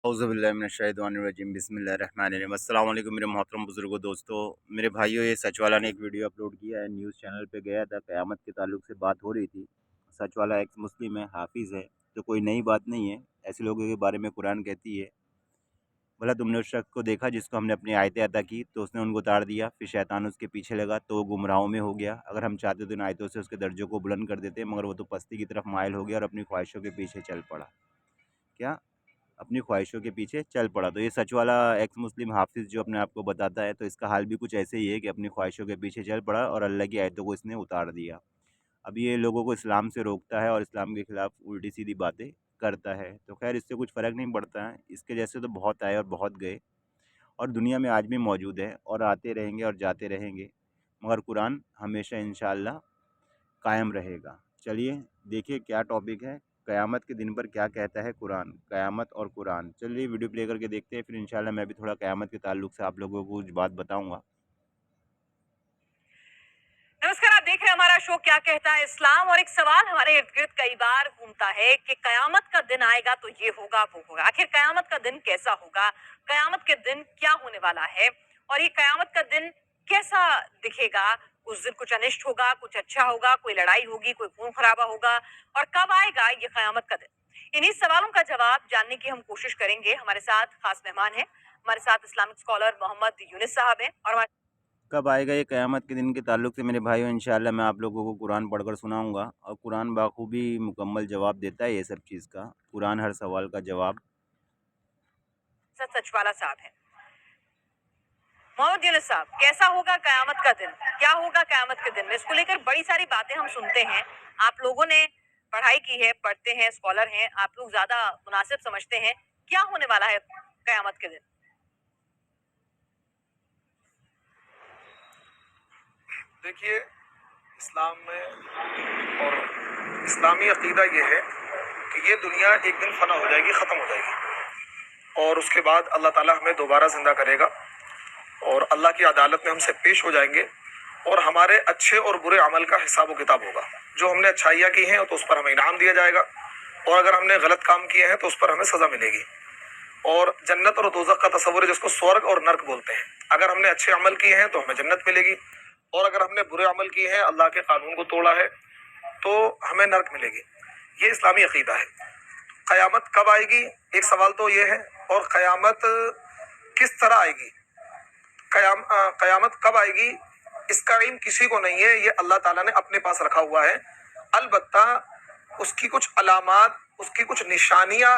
औज़ुबिल्लाहिमिनश्शैतानिर्रजीम बिस्मिल्लाहिर्रहमानिर्रहीम। अस्सलाम वालेकुम मेरे मोहतरम बुज़ुर्गों, दोस्तों, मेरे भाइयों। ये सच वाला ने एक वीडियो अपलोड किया है, न्यूज़ चैनल पे गया था, क़यामत के ताल्लुक से बात हो रही थी। सच वाला एक्स मुस्लिम है, हाफिज़ है, तो कोई नई बात नहीं है। ऐसे लोगों के बारे में कुरान कहती है, भला तुमने उस शख्स को देखा जिसको हमने अपनी आयतें अता की तो उसने उनको उतार दिया, फिर शैतान उसके पीछे लगा तो वो गुमराहों में हो गया। अगर हम चाहते तो इन आयतों से उसके दर्जों को बुलंद कर देते, मगर वो तो पस्ती की तरफ माइल हो गया और अपनी ख्वाहिशों के पीछे चल पड़ा। क्या? अपनी ख्वाहिशों के पीछे चल पड़ा। तो ये सच वाला एक्स मुस्लिम हाफिज़ जो अपने आप को बताता है, तो इसका हाल भी कुछ ऐसे ही है कि अपनी ख्वाहिशों के पीछे चल पड़ा और अल्लाह की आयतों को इसने उतार दिया। अब ये लोगों को इस्लाम से रोकता है और इस्लाम के ख़िलाफ़ उल्टी-सीधी बातें करता है। तो ख़ैर इससे कुछ फ़र्क नहीं पड़ता है, इसके जैसे तो बहुत आए और बहुत गए और दुनिया में आज भी मौजूद है और आते रहेंगे और जाते रहेंगे, मगर कुरान हमेशा इंशाअल्लाह कायम रहेगा। चलिए देखिए क्या टॉपिक है, क़यामत के दिन पर क्या कहता है कुरान, क़यामत और कुरान। चलिए वीडियो प्ले करके देखते हैं, फिर इंशाल्लाह मैं भी थोड़ा क़यामत के ताल्लुक से आप लोगों को कुछ बात बताऊँगा। नमस्कार, आप देख रहे हैं हमारा शो क्या कहता है इस्लाम। और एक सवाल हमारे इर्द गिर्द कई बार घूमता है कि कयामत का दिन आएगा तो ये होगा वो होगा। आखिर कयामत का दिन कैसा होगा, कयामत के दिन क्या होने वाला है और ये कयामत का दिन कैसा दिखेगा। उस दिन कुछ अनिष्ट होगा, कुछ अच्छा होगा, कोई लड़ाई होगी, कोई खून खराबा होगा और कब आएगा ये कयामत का दिन। इन्हीं सवालों का जवाब जानने की हम कोशिश करेंगे। हमारे साथ खास मेहमान हैं, हमारे साथ इस्लामिक स्कॉलर मोहम्मद यूनिस साहब हैं और हमारे कब आएगा ये क़यामत के दिन के ताल्लुक से मेरे भाइयों, इंशाल्लाह मैं आप लोगों को कुरान पढ़कर सुनाऊँगा और कुरान बाखूबी मुकम्मल जवाब देता है ये सब चीज़ का। कुरान हर सवाल का जवाब। साथ सचवाला साहब हैं। मोहम्मद यूनुस साहब, कैसा होगा कयामत का दिन, क्या होगा कयामत के दिन में, इसको लेकर बड़ी सारी बातें हम सुनते हैं। आप लोगों ने पढ़ाई की है, पढ़ते हैं, स्कॉलर हैं, आप लोग ज्यादा मुनासिब समझते हैं। क्या होने वाला है कयामत के दिन? देखिए, इस्लाम में और इस्लामी अकीदा ये है कि ये दुनिया एक दिन फना हो जाएगी, ख़त्म हो जाएगी और उसके बाद अल्लाह ताला हमें दोबारा ज़िंदा करेगा और अल्लाह की अदालत में हमसे पेश हो जाएंगे और हमारे अच्छे और बुरे अमल का हिसाब व किताब होगा। जो हमने अच्छाइयाँ की हैं तो उस पर हमें इनाम दिया जाएगा और अगर हमने गलत काम किए हैं तो उस पर हमें सज़ा मिलेगी। और जन्नत और दोज़ख का तस्वुर है जिसको स्वर्ग और नर्क बोलते हैं। अगर हमने अच्छे अमल किए हैं तो हमें जन्नत मिलेगी और अगर हमने बुरे अमल किए हैं, अल्लाह के कानून को तोड़ा है, तो हमें नर्क मिलेगी। ये इस्लामी अकीदा है। क़यामत कब आएगी, एक सवाल तो ये है, और क़यामत किस तरह आएगी। क़यामत कब आएगी इसका इल्म किसी को नहीं है, ये अल्लाह ताला ने अपने पास रखा हुआ है। अलबत्ता उसकी कुछ अलामात, उसकी कुछ निशानियाँ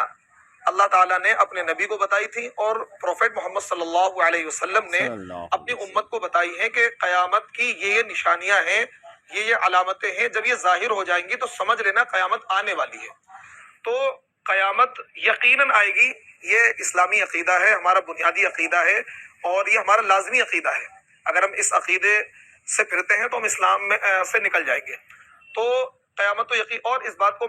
अल्लाह ताला ने अपने नबी को बताई थी और प्रोफेट मोहम्मद सल्लल्लाहु अलैहि वसल्लम ने सल्लल्लाहु अपनी अलैहि उम्मत वसल्लम। को बताई हैं कि क़यामत की ये निशानियाँ हैं, ये अलामतें हैं। जब ये जाहिर हो जाएंगी तो समझ लेना क़यामत आने वाली है। तो क़यामत यकीनन आएगी, ये इस्लामी अकीदा है, हमारा बुनियादी अकीदा है और ये हमारा लाजमी अकीदा है। अगर हम इस अकीदे से फिरते हैं तो हम इस्लाम में से निकल जाएंगे। तो क़यामत तो यकीन, और इस बात को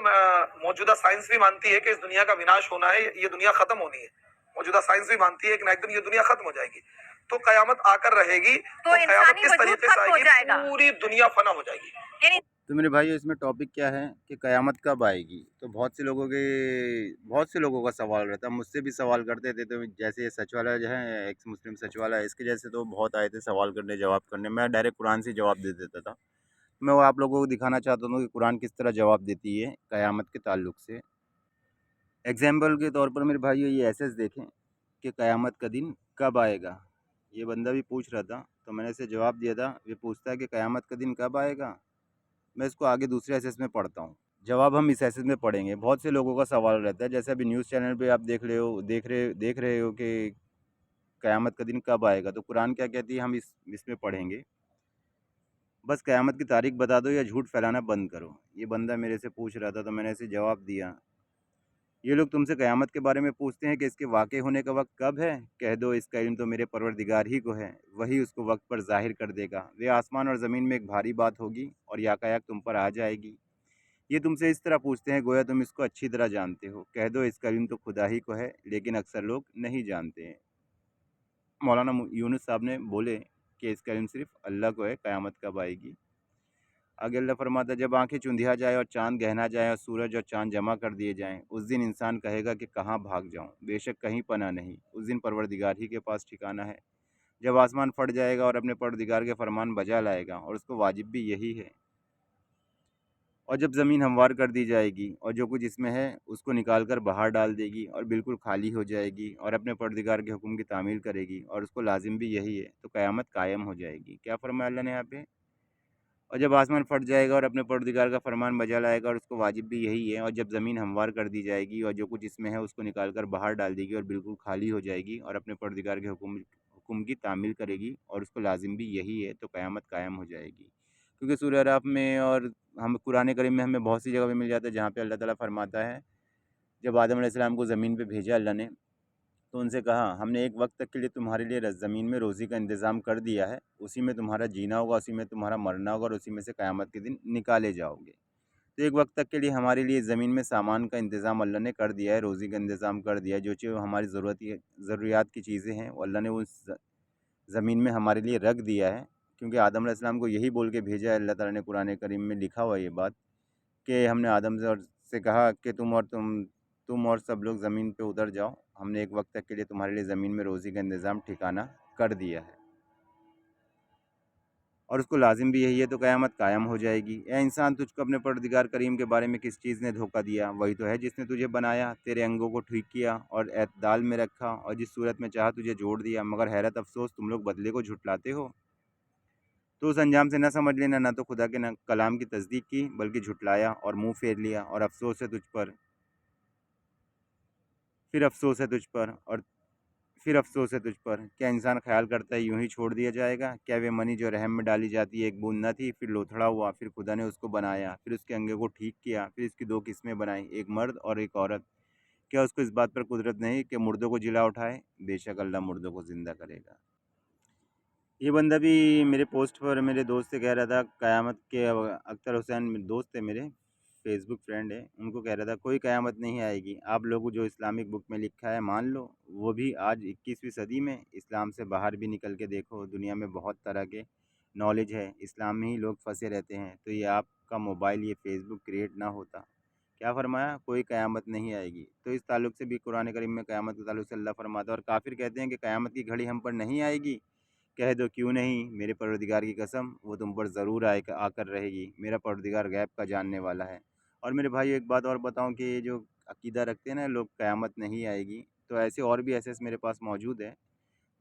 मौजूदा साइंस भी मानती है कि इस दुनिया का विनाश होना है, ये दुनिया ख़त्म होनी है। मौजूदा साइंस भी मानती है कि ना एक दिन ये दुनिया ख़त्म हो जाएगी, तो क़यामत आकर रहेगी। तो तो क़यामत इंसानी किस वजूद तरीके से खत्म हो आएगी, जाएगा, पूरी दुनिया फना हो जाएगी। यानी तो मेरे भाइयों इसमें टॉपिक क्या है कि क़यामत कब आएगी। तो बहुत से लोगों का सवाल रहता है, मुझसे भी सवाल करते थे। तो जैसे ये सच वाला जो है एक्स मुस्लिम सच वाला है, इसके जैसे तो बहुत आए थे सवाल करने जवाब करने, मैं डायरेक्ट कुरान से जवाब दे देता था। मैं वो आप लोगों को दिखाना चाहता हूँ कि कुरान किस तरह जवाब देती है क़यामत के ताल्लुक से। एग्जाम्पल के तौर पर मेरे भाइयों ये ऐसे देखें कि क़यामत का दिन कब आएगा। ये बंदा भी पूछ रहा था तो मैंने इसे जवाब दिया था। ये पूछता है कि क़यामत का दिन कब आएगा। मैं इसको आगे दूसरे एसेस में पढ़ता हूँ, जवाब हम इस एसेस में पढ़ेंगे। बहुत से लोगों का सवाल रहता है, जैसे अभी न्यूज़ चैनल पे आप देख रहे हो कि क़यामत का दिन कब आएगा। तो कुरान क्या कहती है हम इसमें पढ़ेंगे। बस क़यामत की तारीख बता दो या झूठ फैलाना बंद करो। ये बंदा मेरे से पूछ रहा था तो मैंने इसे जवाब दिया। ये लोग तुमसे क़यामत के बारे में पूछते हैं कि इसके वाक़े होने का वक्त कब है। कह दो इसका इल्म तो मेरे परवरदिगार ही को है, वही उसको वक्त पर ज़ाहिर कर देगा। वे आसमान और ज़मीन में एक भारी बात होगी और याकायाक तुम पर आ जाएगी। ये तुमसे इस तरह पूछते हैं गोया तुम इसको अच्छी तरह जानते हो। कह दो इसका इल्म तो खुदा ही को है, लेकिन अक्सर लोग नहीं जानते हैं। मौलाना यूनुस साहब ने बोले कि इसका इल्म सिर्फ अल्लाह को है, क़यामत कब आएगी। आगे अल्लाह फरमाता है, जब आंखें चुंधिया जाए और चाँद गहना जाए और सूरज और चाँद जमा कर दिए जाएँ, उस दिन इंसान कहेगा कि कहाँ भाग जाऊँ, बेशक कहीं पनाह नहीं, उस दिन परवरदिगार ही के पास ठिकाना है। जब आसमान फट जाएगा और अपने परवरदिगार के फरमान बजा लाएगा, और उसको वाजिब भी यही है। और जब ज़मीन हमवार कर दी जाएगी और जो कुछ इसमें है उसको निकाल कर बाहर डाल देगी और बिल्कुल खाली हो जाएगी और अपने परवरदिगार के हुक्म की तामील करेगी, और उसको लाजिम भी यही है, तो क़यामत कायम हो जाएगी। क्या फरमाया अल्लाह ने यहाँ पे? और जब आसमान फट जाएगा और अपने परवरदिगार का फरमान बजा लाएगा, और उसको वाजिब भी यही है, और जब ज़मीन हमवार कर दी जाएगी और जो कुछ इसमें है उसको निकाल कर बाहर डाल देगी और बिल्कुल खाली हो जाएगी और अपने परवरदिगार के हुक्म की तामील करेगी, और उसको लाजिम भी यही है, तो क़यामत कायम हो जाएगी। क्योंकि सूरह अराफ़ में और हम कुरान करीम में हमें बहुत सी जगह पे मिल जाता है जहाँ पे अल्लाह ताला फरमाता है, जब आदम अलैहिस्सलाम को ज़मीन पे भेजा अल्लाह ने, तो उनसे कहा, हमने एक वक्त तक के लिए तुम्हारे लिए ज़मीन में रोज़ी का इंतज़ाम कर दिया है, उसी में तुम्हारा जीना होगा, उसी में तुम्हारा मरना होगा और उसी में से क़यामत के दिन निकाले जाओगे। तो एक वक्त तक के लिए हमारे लिए ज़मीन में सामान का इंतज़ाम अल्लाह ने कर दिया है, रोज़ी का इंतज़ाम कर दिया है, जो चीज़ हमारी ज़रूरियात की चीज़ें हैं वो अल्लाह ने उस ज़मीन में हमारे लिए रख दिया है। क्योंकि आदम अलैहिस्सलाम को यही बोल के भेजा है, अल्लाह ताला ने कुरान करीम में लिखा हुआ है ये बात, कि हमने आदम से कहा कि तुम और सब लोग ज़मीन पे उतर जाओ, हमने एक वक्त तक के लिए तुम्हारे लिए ज़मीन में रोज़ी का इंतज़ाम ठिकाना कर दिया है, और उसको लाजिम भी यही है, तो क़यामत कायम हो जाएगी। ए इंसान, तुझको अपने परवरदिगार करीम के बारे में किस चीज़ ने धोखा दिया? वही तो है जिसने तुझे बनाया, तेरे अंगों को ठीक किया और एतदाल में रखा, और जिस सूरत में चाहा तुझे जोड़ दिया, मगर हैरत अफ़सोस तुम लोग बदले को झुटलाते हो। तो उस अंजाम से न समझ लेना, न तो खुदा के न कलाम की तस्दीक की, बल्कि झुटलाया और मुँह फेर लिया, और अफ़सोस है तुझ पर, फिर अफ़सोस है तुझ पर, और फिर अफ़सोस है तुझ पर। क्या इंसान ख़्याल करता है यूँ ही छोड़ दिया जाएगा? क्या वे मनी जो रहम में डाली जाती है एक बूँद न थी, फिर लोथड़ा हुआ, फिर खुदा ने उसको बनाया, फिर उसके अंगों को ठीक किया, फिर इसकी 2 किस्में बनाई, एक मर्द और एक औरत। क्या उसको इस बात पर कुदरत नहीं कि मुर्दों को जिला उठाए? बेशक अल्लाह मुर्दों को ज़िंदा करेगा। ये बंदा भी मेरे पोस्ट पर मेरे दोस्त से कह रहा था, क़यामत के अख्तर हुसैन दोस्त है मेरे, फेसबुक फ्रेंड है, उनको कह रहा था कोई क़यामत नहीं आएगी, आप लोग जो इस्लामिक बुक में लिखा है मान लो, वो भी आज 21वीं सदी में इस्लाम से बाहर भी निकल के देखो, दुनिया में बहुत तरह के नॉलेज है, इस्लाम में ही लोग फंसे रहते हैं, तो ये आपका मोबाइल, ये फेसबुक क्रिएट ना होता। क्या फरमाया? कोई क़यामत नहीं आएगी। तो इस ताल्लुक़ से भी कुरान करीम में क़यामत के ताल्लुक़ से अल्लाह फरमाता है, और काफ़िर कहते हैं कि क़यामत की घड़ी हम पर नहीं आएगी। कह दो क्यों नहीं, मेरे परवरदिगार की कसम, वो तुम पर ज़रूर आकर रहेगी, मेरा परवरदिगार गैब का जानने वाला है। और मेरे भाई एक बात और बताऊं, कि ये जो अकीदा रखते हैं ना लोग, क़यामत नहीं आएगी, तो ऐसे और भी ऐसे मेरे पास मौजूद है,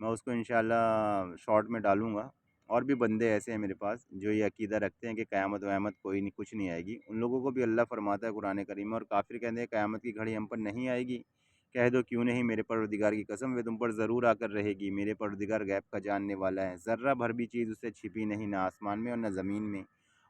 मैं उसको इंशाल्लाह शॉर्ट में डालूँगा। और भी बंदे ऐसे हैं मेरे पास जो ये अकीदा रखते हैं कि क़यामत वयामत कोई नहीं, कुछ नहीं आएगी, उन लोगों को भी अल्लाह फरमाता है कुरान करीम में, और काफ़िर कहते हैं क़यामत की घड़ी हम पर नहीं आएगी। कह दो क्यों नहीं, मेरे परवरदिगार की कसम, वे तुम पर ज़रूर आकर रहेगी, मेरे परवरदिगार गैब का जानने वाला है। ज़र्रा भर भी चीज़ उससे छिपी नहीं, ना आसमान में और न ज़मीन में,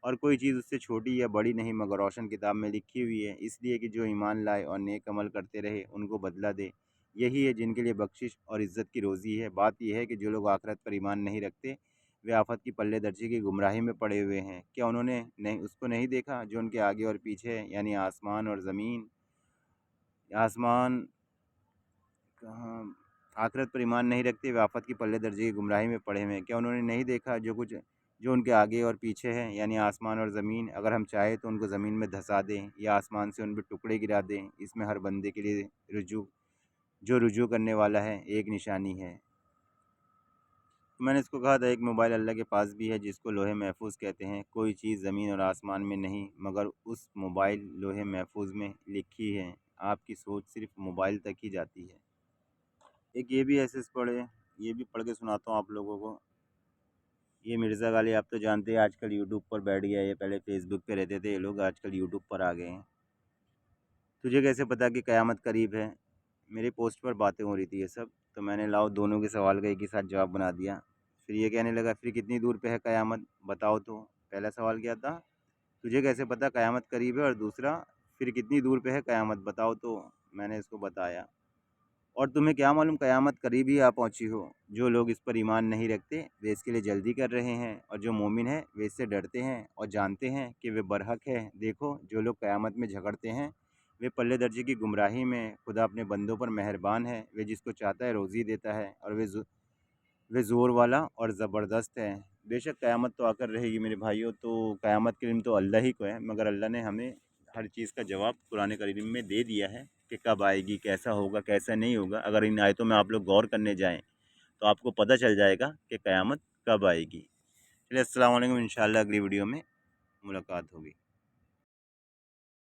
और कोई चीज़ उससे छोटी या बड़ी नहीं, मगर रोशन किताब में लिखी हुई है, इसलिए कि जो ईमान लाए और नेक अमल करते रहे उनको बदला दे। यही है जिनके लिए बख्शिश और इज़्ज़त की रोज़ी है। बात यह है कि जो लोग आखिरत पर ईमान नहीं रखते, वे आफत की पल्ले दर्जे की गुमराही में पड़े हुए हैं। क्या उन्होंने नहीं उसको नहीं देखा जो उनके आगे और पीछे है, यानी आसमान और ज़मीन? आसमान कहाँ, आखिरत पर ईमान नहीं रखते, वे आफत की पल्ले दर्जे की गुमराही में पड़े हुए हैं। क्या उन्होंने नहीं देखा जो कुछ जो उनके आगे और पीछे है, यानी आसमान और ज़मीन? अगर हम चाहें तो उनको ज़मीन में धंसा दें या आसमान से उन पर टुकड़े गिरा दें, इसमें हर बंदे के लिए रुजू करने वाला है एक निशानी है। तो मैंने इसको कहा था, एक मोबाइल अल्लाह के पास भी है जिसको लोहे महफूज कहते हैं, कोई चीज़ ज़मीन और आसमान में नहीं, मगर उस मोबाइल लोहे महफूज में लिखी है। आपकी सोच सिर्फ मोबाइल तक ही जाती है। एक ये भी ऐसे पढ़े, ये भी पढ़ के सुनाता हूँ आप लोगों को। ये मिर्ज़ा गालिब आप तो जानते हैं आजकल यूट्यूब पर बैठ गया है, ये पहले फेसबुक पे रहते थे ये लोग, आजकल यूट्यूब पर आ गए हैं। तुझे कैसे पता कि क़यामत करीब है? मेरी पोस्ट पर बातें हो रही थी ये सब, तो मैंने लाओ दोनों के सवाल का एक ही साथ जवाब बना दिया। फिर ये कहने लगा, फिर कितनी दूर पे है क़यामत, बताओ तो। पहला सवाल क्या था? तुझे कैसे पता क़यामत करीब है, और दूसरा, फिर कितनी दूर पे है क़यामत, बताओ तो। मैंने इसको बताया। और तुम्हें क्या मालूम क़यामत करीब ही आ पहुंची हो? जो लोग इस पर ईमान नहीं रखते वे इसके लिए जल्दी कर रहे हैं, और जो मोमिन है वे इससे डरते हैं और जानते हैं कि वे बरहक है। देखो जो लोग क़यामत में झगड़ते हैं वे पल्ले दर्जे की गुमराही में। खुदा अपने बंदों पर मेहरबान है, वे जिसको चाहता है रोज़ी देता है, और वे ज़ोर वाला और ज़बरदस्त है। बेशक क़यामत तो आकर रहेगी मेरे भाइयों, तो क़यामत के इल्म तो अल्लाह ही को है, मगर अल्लाह ने हमें हर चीज़ का जवाब कुरान करीम में दे दिया है कि कब आएगी, कैसा होगा, कैसा नहीं होगा। अगर इन आयतों में आप लोग गौर करने जाएँ तो आपको पता चल जाएगा कि क़यामत कब आएगी। चलिए अस्सलाम वालेकुम, इंशाअल्लाह अगली वीडियो में मुलाकात होगी।